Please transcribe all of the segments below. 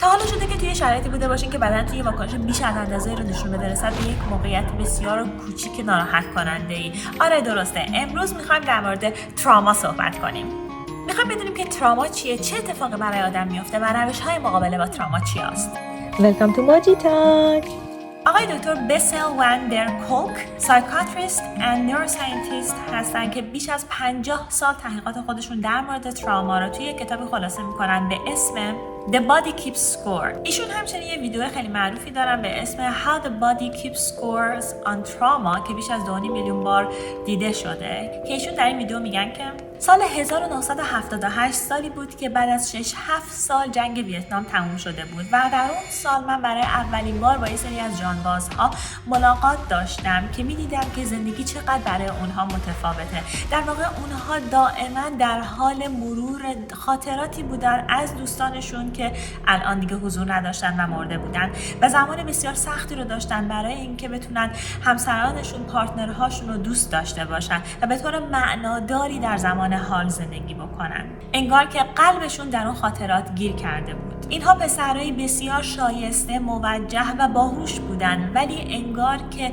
تا حالا شده که توی شرایطی بوده باشین که بدن توی واکنش بیش از اندازه رو نشون بده نسبت به یک موقعیت بسیار کوچیک ناراحت کننده ای؟ آره درسته. امروز میخوایم در مورد تراما صحبت کنیم. میخوایم بدونیم که تراما چیه، چه اتفاقی برای آدم میفته و روش‌های مقابله با تراما چی است. Welcome to Moji Talk. آقای دکتر بسل واندر کوک، سایکاتریست و نوروساینتیست هستن که بیش از 50 سال تحقیقات خودشون در مورد تراما رو توی کتابی خلاصه میکنن به اسم The Body Keeps Score. ایشون همچنین یه ویدیو خیلی معروفی دارن به اسم How the Body Keeps Scores on Trauma که بیش از 2.5 میلیون بار دیده شده که ایشون در این ویدیو میگن که سال 1978 سالی بود که بعد از 6-7 سال جنگ ویتنام تموم شده بود و در اون سال من برای اولین بار با یه سری از جانبازها ملاقات داشتم که می‌دیدم که زندگی چقدر برای اونها متفاوته. در واقع اونها دائما در حال مرور خاطراتی بودن از دوستانشون که الان دیگه حضور نداشتن و مرده بودن و زمان بسیار سختی رو داشتن برای اینکه بتونن همسرانشون، پارتنرهاشون رو دوست داشته باشن و به طور معناداری در زمان حال زندگی بکنن. انگار که قلبشون در اون خاطرات گیر کرده بود. اینها پسرای بسیار شایسته، موجه و باهوش بودن، ولی انگار که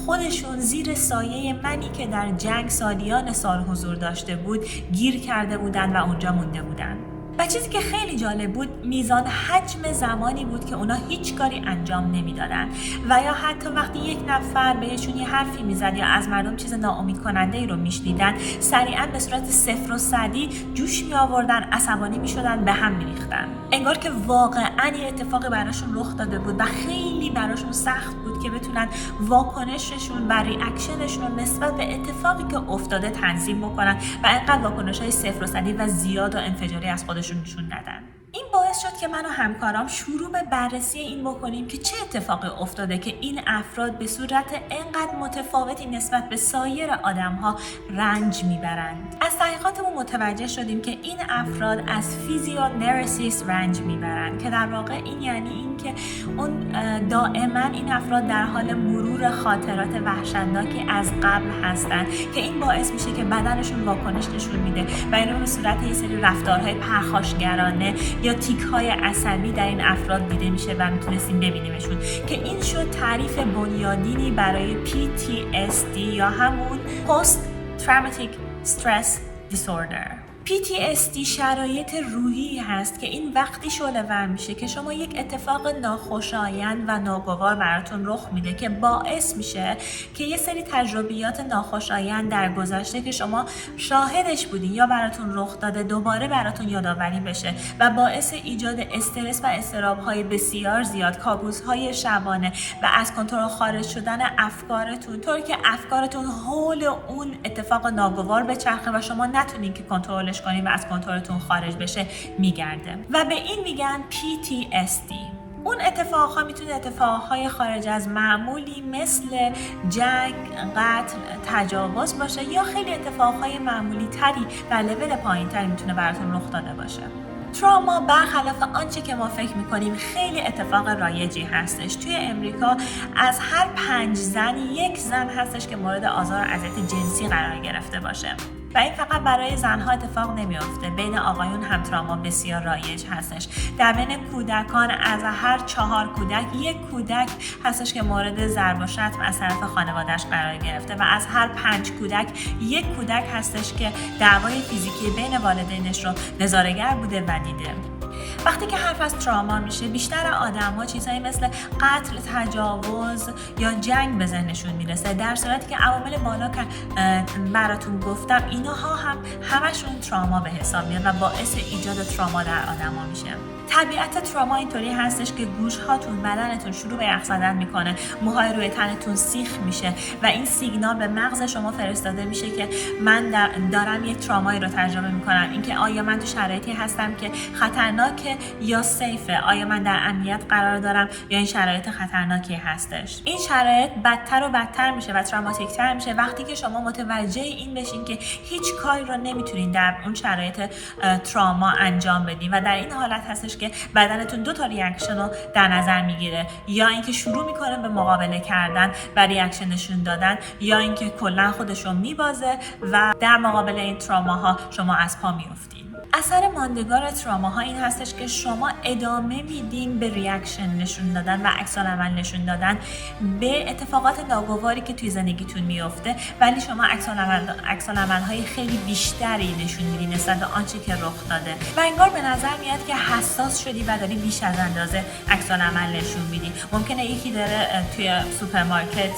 خودشون زیر سایه منی که در جنگ سالیان سال حضور داشته بود گیر کرده بودن و اونجا مونده بودن. و چیزی که خیلی جالب بود میزان حجم زمانی بود که اونا هیچ کاری انجام نمیدادن و یا حتی وقتی یک نفر بهشون یه حرفی میزد یا از مردم چیز ناامید کننده ای رو میشنیدن سریعا به صورت 0 و 100 جوش می آوردن، عصبانی میشدن، به هم میریختن. انگار که واقعا یه اتفاقی براشون رخ داده بود و خیلی براشون سخت بود که بتونن واکنششون و ریاکشنشون رو نسبت به اتفاقی که افتاده تنظیم بکنن و اینقدر واکنش‌های 0 و 100 و زیاد و انفجاری از خودشون نشون ندن. این باعث شد که من و همکارام شروع به بررسی این بکنیم که چه اتفاقی افتاده که این افراد به صورت انقدر متفاوتی نسبت به سایر آدم‌ها رنج میبرند. از تحقیقاتمون متوجه شدیم که این افراد از فیزیونریسیس رنج میبرند که در واقع این یعنی این که اون دائما این افراد در حال مرور خاطرات وحشتناکی از قبل هستند که این باعث میشه که بدنشون واکنش نشون میده و این به صورت یه سری رفتارهای پرخاشگرانه یا تیک‌های عصبی در این افراد دیده میشه و میتونستیم ببینیمشون که این شد تعریف بنیادینی برای PTSD یا همون Post Traumatic Stress Disorder. PTSD شرایط روحی هست که این وقتی شعله‌ور میشه که شما یک اتفاق ناخوشایند و ناگوار براتون رخ میده که باعث میشه که یه سری تجربیات ناخوشایند در گذشته که شما شاهدش بودین یا براتون رخ داده دوباره براتون یادآوری بشه و باعث ایجاد استرس و اضطراب‌های بسیار زیاد، کابوس‌های شبانه و از کنترل خارج شدن افکارتون، طوری که افکارتون حول اون اتفاق ناگوار بچرخه و شما نتونین که کنترلش کنیم و از کنترلتون خارج بشه میگرده و به این میگن PTSD. اون اتفاقها میتونه اتفاقهای خارج از معمولی مثل جنگ، قتل، تجاوز باشه یا خیلی اتفاقهای معمولی تری در لول پایین تری میتونه براتون رخ داده باشه. تراما برخلاف آنچه که ما فکر میکنیم خیلی اتفاق رایجی هستش. توی امریکا از هر 5 زن 1 زن هستش که مورد آزار و اذیت جنسی قرار گرفته باشه. و این فقط برای زنها اتفاق نمیفته، بین آقایون هم تراما بسیار رایج هستش. در بین کودکان از هر 4 کودک 1 کودک هستش که مورد ضرب و شتم از طرف خانواده‌اش قرار گرفته و از هر 5 کودک 1 کودک هستش که دعوای فیزیکی بین والدینش رو نظاره‌گر بوده و دیده. وقتی که حرف از تراما میشه بیشتر آدم‌ها چیزایی مثل قتل، تجاوز یا جنگ به ذهنشون میرسه، در صورتی که عوامل بالا که براتون گفتم اینها هم همشون تراما به حساب میاد و باعث ایجاد تراما در آدم‌ها میشه. طبیعت تراما اینطوری هستش که گوش‌هاتون، بدنتون شروع به یخ زدن میکنه، موهای روی تنتون سیخ میشه و این سیگنال به مغز شما فرستاده میشه که من دارم یک ترامایی رو تجربه میکنم. اینکه آیا من تو شرایطی هستم که خطرناکه یا سیفه، آیا من در امنیت قرار دارم یا این شرایط خطرناکی هستش. این شرایط بدتر و بدتر میشه و تراماتیک‌تر میشه وقتی که شما متوجه این بشین که هیچ کاری رو نمیتونین در اون شرایط تراما انجام بدین و در این حالت هستش که بدنتون 2 تا ریاکشن رو در نظر میگیره، یا اینکه شروع میکنه به مقابله کردن و ریاکشن نشون دادن، یا اینکه کلا خودش رو میبازه و در مقابل این تراماها شما از پا میافتین. اثر ماندگار تراماها این هستش که شما ادامه میدین به ریاکشن نشون دادن و عکس العمل نشون دادن به اتفاقات ناگواری که توی زندگیتون میفته، ولی شما عکس العمل‌های خیلی بیشتری نشون میدین نسبت به آنچه که رخ داده و انگار به نظر میاد که حساس شدی و داری بیش از اندازه عکس العمل نشون میدی. ممکنه یکی داره توی سوپرمارکت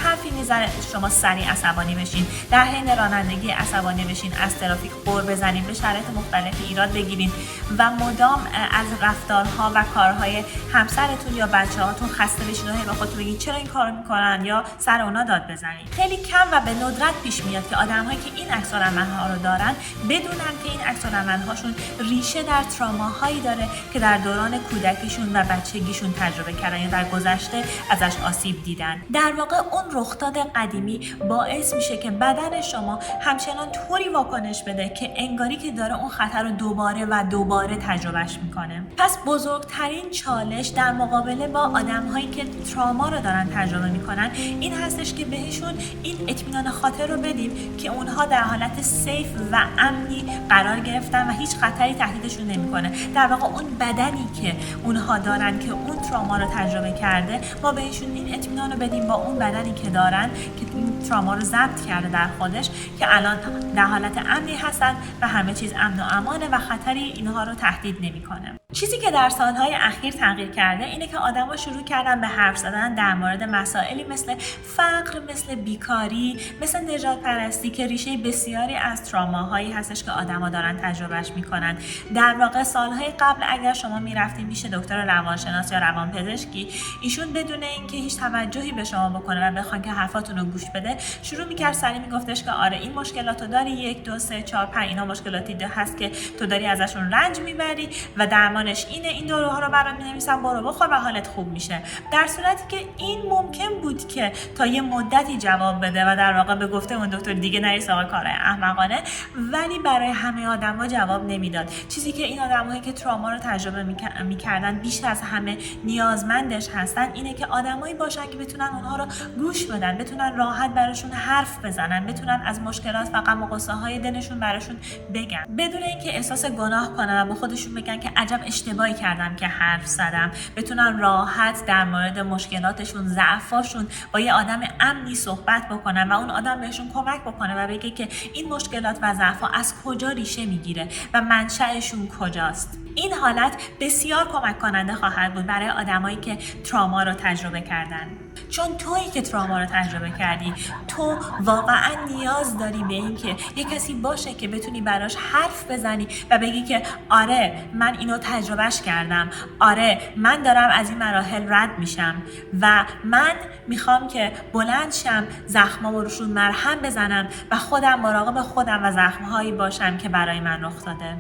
حرفی میزنه، شما سریع عصبانی بشین، در حین رانندگی عصبانی بشین، از ترافیک غر بزنین، به شرایط مختلفی ایراد بگیرین و مدام از رفتارها و کارهای همسرتون یا بچه‌هاتون خسته بشین و هی به خودتون بگین چرا این کارو میکنن یا سر اونا داد بزنین. خیلی کم و به ندرت پیش میاد که آدم‌هایی که این عکس‌العمل‌ها رو دارن بدونن که این عکس‌العمل‌هاشون ریشه در تراماهایی داره که در دوران کودکیشون و بچگیشون تجربه کردن یا در گذشته ازش آسیب دیدن. در واقع اون رخداد قدیمی باعث میشه که بدن شما همچنان طوری واکنش بده که انگاری که داره اون خطر رو دوباره و دوباره تجربهش میکنه. پس بزرگترین چالش در مقابله با آدم‌هایی که تراما رو دارن تجربه میکنن این هستش که بهشون این اطمینان خاطر رو بدیم که اونها در حالت سیف و امنی قرار گرفتن و هیچ خطری تهدیدشون نمیکنه. در واقع اون بدنی که اونها دارن که اون تراما رو تجربه کرده، ما بهشون این اطمینان رو بدیم با اون بدنی که دارن که این تراما رو ضبط کرده در خودش که الان در حالت امنی هستن و همه چیز امن و امانه و خطری اینها رو تهدید نمیکنه. چیزی که در سالهای اخیر تغییر کرده اینه که آدما شروع کردن به حرف زدن در مورد مسائلی مثل فقر، مثل بیکاری، مثل نژاد پرستی که ریشه بسیاری از تراماهایی هستش که آدما دارن تجربهش میکنن. در واقع سالهای قبل اگر شما میرفتین پیش دکتر روانشناس یا روانپزشکی، ایشون بدون اینکه هیچ توجهی به شما بکنه و بخوان که حرفاتون رو گوش بده، شروع میکرد سریع میگفتش که آره این مشکلاتو داری، 1 2 3 4 5 اینا مشکلاتی هست که تو داری ازشون رنج میبری و درمانش اینه، این داروها رو برات مینویسم برو بخور و حالت خوب میشه. در صورتی که این ممکن بود که تا یه مدتی جواب بده و در واقع به گفته اون دکتر دیگه نری سراغ کارهای احمقانه، ولی برای همه آدما جواب نمیداد. چیزی که این آدمایی که تراما رو تجربه میکردن بیش از همه نیازمندش هستن اینه که آدمایی باشن که بتونن اونها رو گوش بدن، بتونن راحت براشون حرف بزنن، بتونن از مشکلات و غم و غصه های دلشون براشون بگن بدون اینکه احساس گناه کنن و به خودشون بگن که عجب اشتباهی کردم که حرف زدم. بتونن راحت در مورد مشکلاتشون، ضعفاشون با یه آدم امنی صحبت بکنن و اون آدم بهشون کمک بکنه و بگه که این مشکلات و ضعفا از کجا ریشه میگیره و منشأشون کجاست. این حالت بسیار کمک کننده خواهد بود برای آدمایی که تراما رو تجربه کردن. چون تویی که تراما رو تجربه کردی، تو واقعا نیاز داری به این که یه کسی باشه که بتونی براش حرف بزنی و بگی که آره من اینو تجربهش کردم، آره من دارم از این مراحل رد میشم و من میخوام که بلند شم، زخمامو روشون مرهم بزنم و خودم مراقب خودم و زخمهایی باشم که برای من رخ داده.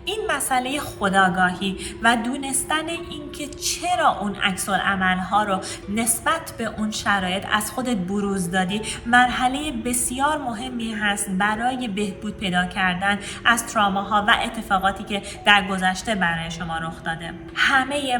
این مسئله خودآگاهی و دونستن این که چرا اون عکس‌العمل‌ها رو نسبت به اون شرایط از خودت بروز دادی، مرحله بسیار مهمی هست برای بهبود پیدا کردن از تراماها و اتفاقاتی که در گذشته برای شما رخ داده. همه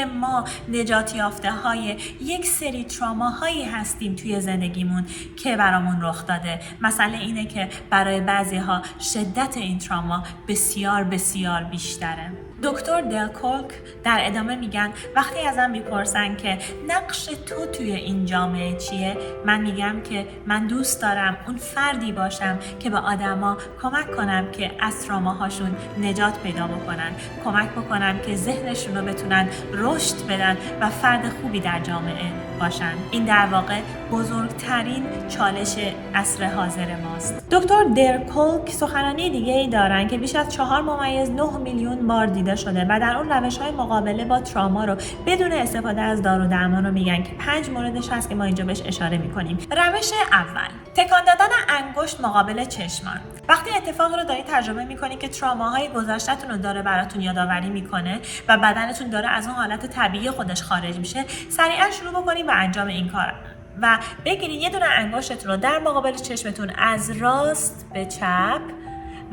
ما نجات یافته های یک سری تراماهایی هستیم توی زندگیمون که برامون رخ داده. مسئله اینه که برای بعضی‌ها شدت این تراما بسیار بسیار بیشتره. دکتر دل کولک در ادامه میگن وقتی ازم میپرسن که نقش تو توی این جامعه چیه، من میگم که من دوست دارم اون فردی باشم که به آدما کمک کنم که از تراماهاشون نجات پیدا بکنن، کمک بکنم که ذهنشون رو بتونن رشد بدن و فرد خوبی در جامعه باشن. این در واقع بزرگترین چالش عصر حاضر ماست. دکتر دل کولک سخنرانی دیگه ای دارن که بیش از 4.9 میلیون بار دیده شده و در اون روش‌های مقابله با تراما رو بدون استفاده از دارو درمان رو میگن که 5 موردش هست که ما اینجا بهش اشاره میکنیم. روش اول، تکان دادن انگشت مقابل چشمان. وقتی اتفاقی رو دارید تجربه میکنید که تراماهای گذشته‌تون رو داره براتون یادآوری میکنه و بدنتون داره از اون حالت طبیعی خودش خارج میشه، سریعا شروع بکنید و انجام این کار و بگیرید یه دونه انگشتتون رو در مقابل چشمتون از راست به چپ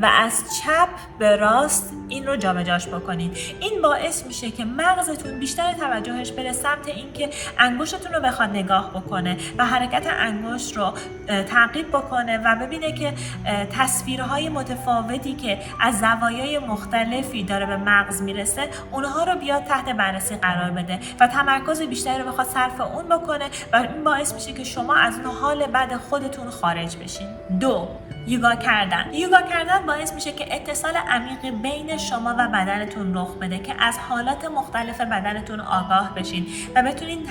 و از چپ به راست این رو جابجاش بکنید. این باعث میشه که مغزتون بیشتر توجهش بره سمت اینکه انگشتتون رو بخواد نگاه بکنه و حرکت انگشت رو تعقیب بکنه و ببینه که تصویرهای متفاوتی که از زوایای مختلفی داره به مغز میرسه اونها رو بیاد تحت بررسی قرار بده و تمرکز بیشتری رو بخواد صرف اون بکنه و این باعث میشه که شما از اون حال بد خودتون خارج بشین. 2. یوگا کردن باعث میشه که اتصال عمیقی بین شما و بدنتون رخ بده که از حالات مختلف بدنتون آگاه بشین و بتونین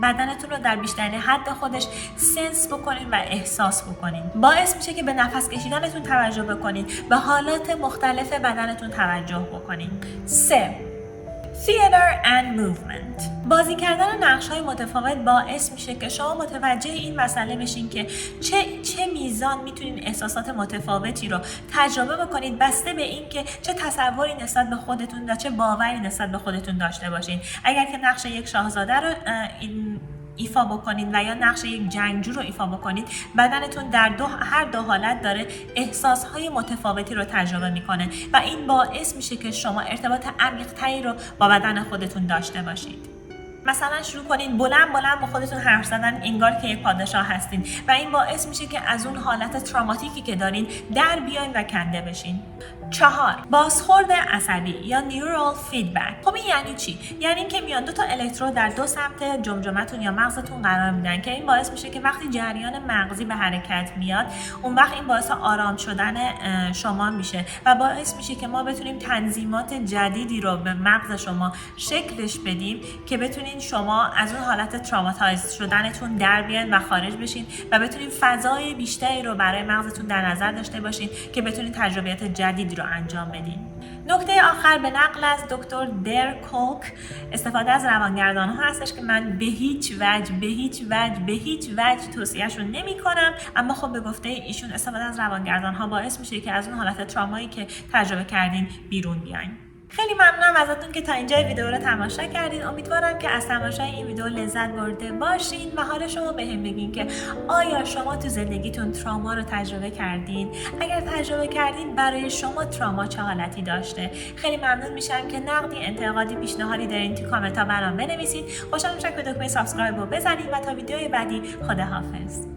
بدنتون رو در بیشترین حد خودش سنس بکنین و احساس بکنین. باعث میشه که به نفس کشیدنتون توجه بکنین، به حالات مختلف بدنتون توجه بکنین. 3. Theater and movement. بازی کردن نقش‌های متفاوت باعث میشه که شما متوجه این مسئله بشین که چه میزان میتونین احساسات متفاوتی رو تجربه بکنید بسته به این که چه تصوری نسبت به خودتون و چه باوری نسبت به خودتون داشته باشین. اگر که نقش یک شاهزاده رو ایفا بکنید و یا نقش یک جنگجو رو ایفا بکنید، بدنتون در هر دو حالت داره احساسهای متفاوتی رو تجربه میکنه و این باعث میشه که شما ارتباط عمیق‌تری رو با بدن خودتون داشته باشید. مثلا شروع کنین بلند با خودتون حرف زدن انگار که یک پادشاه هستین و این باعث میشه که از اون حالت تروماتیکی که دارین در بیاین و کنده بشین. 4. بازخورد عصبی یا نیورال فیدبک. خب این یعنی چی؟ یعنی اینکه میان 2 الکترود در 2 سمت جمجمه‌تون یا مغزتون قرار میدن که این باعث میشه که وقتی جریان مغزی به حرکت میاد اون وقت این باعث آرام شدن شما میشه و باعث میشه که ما بتونیم تنظیمات جدیدی رو به مغز شما شکلش بدیم که بتونین شما از اون حالت تروماتایز شدنتون در بیاین و خارج بشین و بتونین فضای بیشتری رو برای مغزتون در نظر داشته باشین که بتونین تجربیات جدیدی رو انجام بدین. نکته آخر به نقل از دکتر در کولک استفاده از روانگردان ها هستش که من به هیچ وجه توصیه‌شون نمی‌کنم، اما خب به گفته ایشون استفاده از روانگردان ها باعث میشه که از اون حالت ترومایی که تجربه کردین بیرون بیاین. خیلی ممنونم ازتون که تا اینجا ویدیو رو تماشا کردین. امیدوارم که از تماشای این ویدیو لذت برده باشین و حالا شما بهم بگین که آیا شما تو زندگیتون تراما رو تجربه کردین؟ اگر تجربه کردین برای شما تراما چه حالتی داشته؟ خیلی ممنون میشم که نقدی، انتقادی، پیشنهادی دارین تو کامنت ها برام بنویسید. خوشحال میشم که دکمه سابسکرایب رو بزنید و تا ویدیوی بعدی خداحافظ.